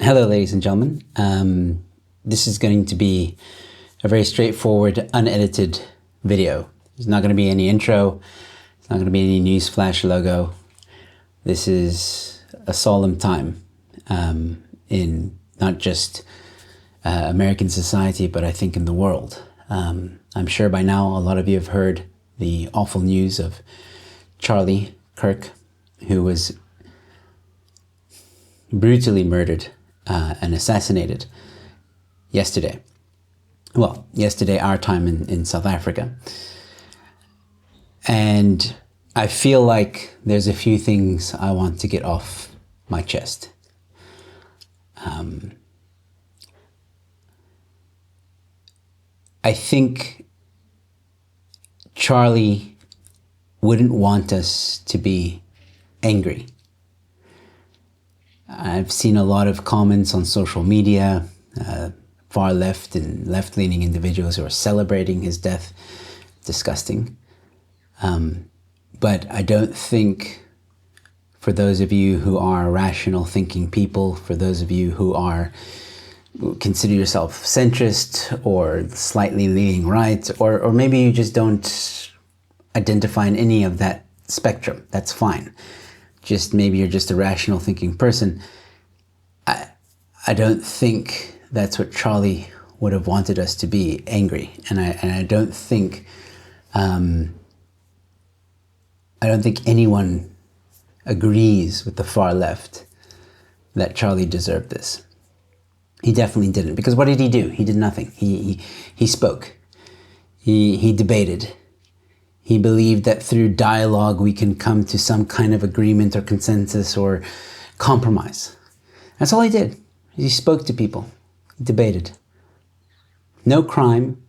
Hello, ladies and gentlemen. This is going to be a very straightforward, unedited video. There's not going to be any intro. There's not going to be any newsflash logo. This is a solemn time in not just American society, but I think in the world. I'm sure by now a lot of you have heard the awful news of Charlie Kirk, who was brutally murdered and assassinated yesterday. Well, yesterday our time in South Africa. And I feel like there's a few things I want to get off my chest. I think Charlie wouldn't want us to be angry. I've seen a lot of comments on social media, far left and left-leaning individuals who are celebrating his death. Disgusting. But I don't think, for those of you who are rational thinking people, for those of you who consider yourself centrist or slightly leaning right, or maybe you just don't identify in any of that spectrum, that's fine. Just maybe you're just a rational thinking person. I don't think that's what Charlie would have wanted us to be, angry. And I don't think anyone agrees with the far left that Charlie deserved this. He definitely didn't, because what did he do? He did nothing. He spoke. He debated. He believed that through dialogue we can come to some kind of agreement or consensus or compromise. That's all he did. He spoke to people. He debated. No crime.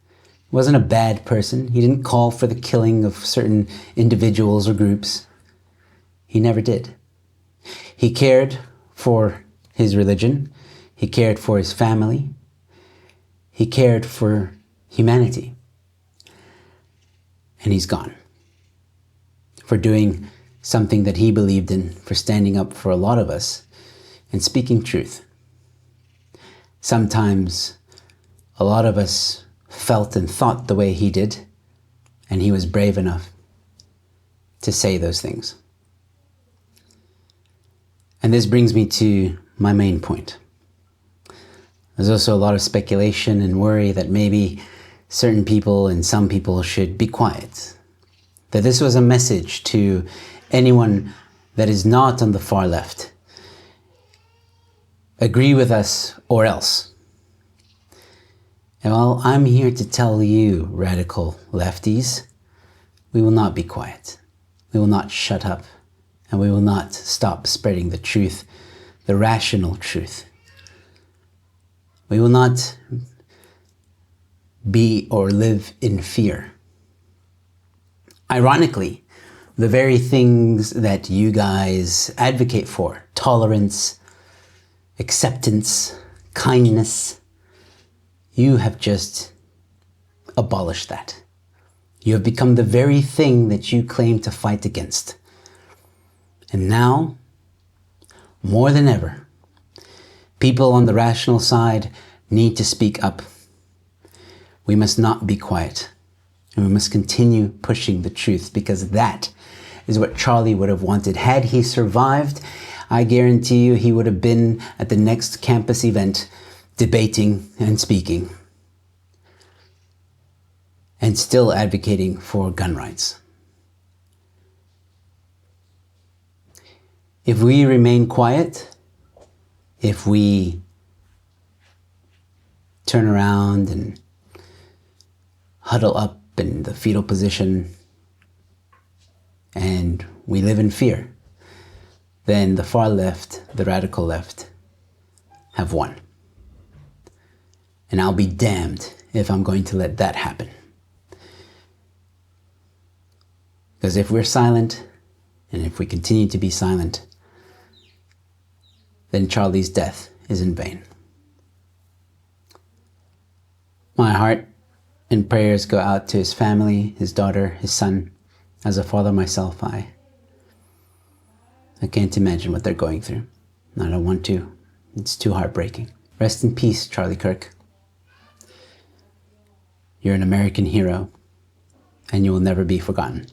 He wasn't a bad person. He didn't call for the killing of certain individuals or groups. He never did. He cared for his religion. He cared for his family. He cared for humanity. And he's gone. For doing something that he believed in, for standing up for a lot of us and speaking truth. Sometimes a lot of us felt and thought the way he did, and he was brave enough to say those things. And this brings me to my main point. There's also a lot of speculation and worry that maybe certain people and some people should be quiet. That this was a message to anyone that is not on the far left. Agree with us or else. And well, I'm here to tell you, radical lefties, we will not be quiet. We will not shut up. And we will not stop spreading the truth, the rational truth. We will not be or live in fear. Ironically, the very things that you guys advocate for, tolerance, acceptance, kindness, you have just abolished that. You have become the very thing that you claim to fight against. And now, more than ever, people on the rational side need to speak up. We must not be quiet, and we must continue pushing the truth, because that is what Charlie would have wanted. Had he survived, I guarantee you he would have been at the next campus event debating and speaking and still advocating for gun rights. If we remain quiet, if we turn around and huddle up in the fetal position and we live in fear, then the far left, the radical left, have won. And I'll be damned if I'm going to let that happen. Because if we're silent, and if we continue to be silent, then Charlie's death is in vain. My heart and prayers go out to his family, his daughter, his son. As a father myself, I can't imagine what they're going through. I don't want to. It's too heartbreaking. Rest in peace, Charlie Kirk. You're an American hero, and you will never be forgotten.